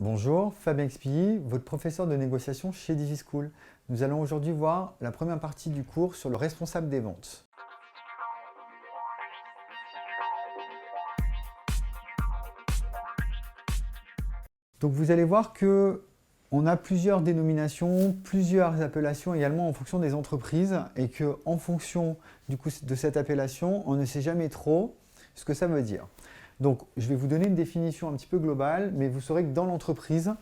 Bonjour, Fabien Expilly, votre professeur de négociation chez DigiSchool. Nous allons aujourd'hui voir la première partie du cours sur le responsable des ventes. Donc vous allez voir que on a plusieurs dénominations, plusieurs appellations également en fonction des entreprises et que en fonction du coup de cette appellation, on ne sait jamais trop ce que ça veut dire. Donc je vais vous donner une définition un petit peu globale, mais vous saurez que dans l'entreprise,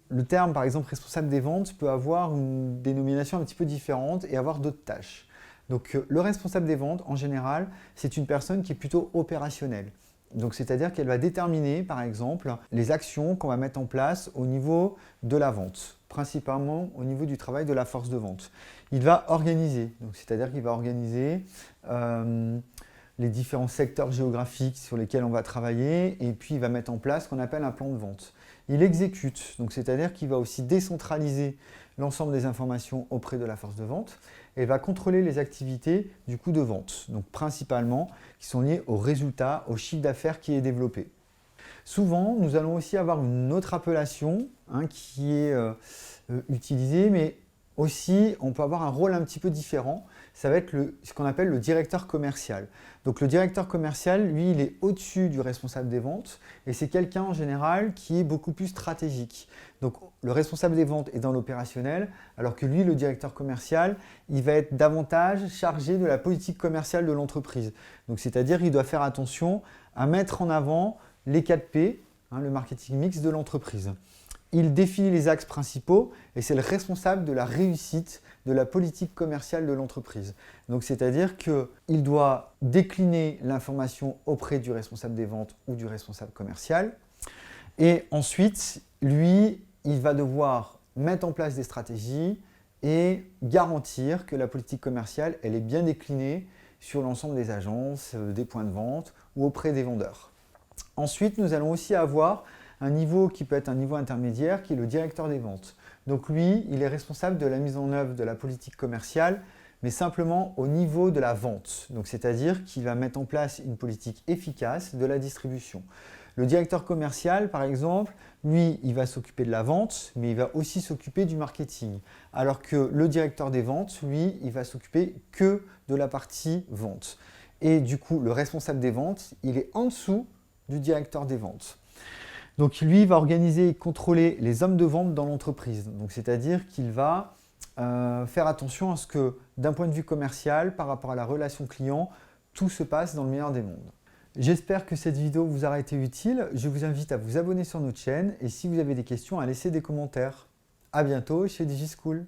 le terme, par exemple, responsable des ventes peut avoir une dénomination un petit peu différente et avoir d'autres tâches. Donc, le responsable des ventes, en général, c'est une personne qui est plutôt opérationnelle. Donc, c'est-à-dire qu'elle va déterminer, par exemple, les actions qu'on va mettre en place au niveau de la vente, principalement au niveau du travail de la force de vente. Il va organiser, donc c'est-à-dire qu'il va organiser les différents secteurs géographiques sur lesquels on va travailler et puis il va mettre en place ce qu'on appelle un plan de vente. Il exécute, donc c'est-à-dire qu'il va aussi décentraliser l'ensemble des informations auprès de la force de vente et va contrôler les activités du coût de vente, donc principalement qui sont liées au résultat, au chiffre d'affaires qui est développé. Souvent, nous allons aussi avoir une autre appellation qui est utilisée, mais aussi on peut avoir un rôle un petit peu différent. Ça va être ce qu'on appelle le directeur commercial. Donc le directeur commercial, lui, il est au-dessus du responsable des ventes et c'est quelqu'un en général qui est beaucoup plus stratégique. Donc le responsable des ventes est dans l'opérationnel, alors que lui, le directeur commercial, il va être davantage chargé de la politique commerciale de l'entreprise. Donc c'est-à-dire qu'il doit faire attention à mettre en avant les 4 P, le marketing mix de l'entreprise. Il définit les axes principaux et c'est le responsable de la réussite de la politique commerciale de l'entreprise. Donc c'est-à-dire qu'il doit décliner l'information auprès du responsable des ventes ou du responsable commercial. Et ensuite, lui, il va devoir mettre en place des stratégies et garantir que la politique commerciale, elle est bien déclinée sur l'ensemble des agences, des points de vente ou auprès des vendeurs. Ensuite, nous allons aussi avoir un niveau qui peut être un niveau intermédiaire, qui est le directeur des ventes. Donc lui, il est responsable de la mise en œuvre de la politique commerciale, mais simplement au niveau de la vente. Donc c'est-à-dire qu'il va mettre en place une politique efficace de la distribution. Le directeur commercial, par exemple, lui, il va s'occuper de la vente, mais il va aussi s'occuper du marketing. Alors que le directeur des ventes, lui, il va s'occuper que de la partie vente. Et du coup, le responsable des ventes, il est en dessous du directeur des ventes. Donc lui va organiser et contrôler les hommes de vente dans l'entreprise. Donc c'est-à-dire qu'il va faire attention à ce que d'un point de vue commercial, par rapport à la relation client, tout se passe dans le meilleur des mondes. J'espère que cette vidéo vous aura été utile. Je vous invite à vous abonner sur notre chaîne et si vous avez des questions, à laisser des commentaires. À bientôt chez DigiSchool.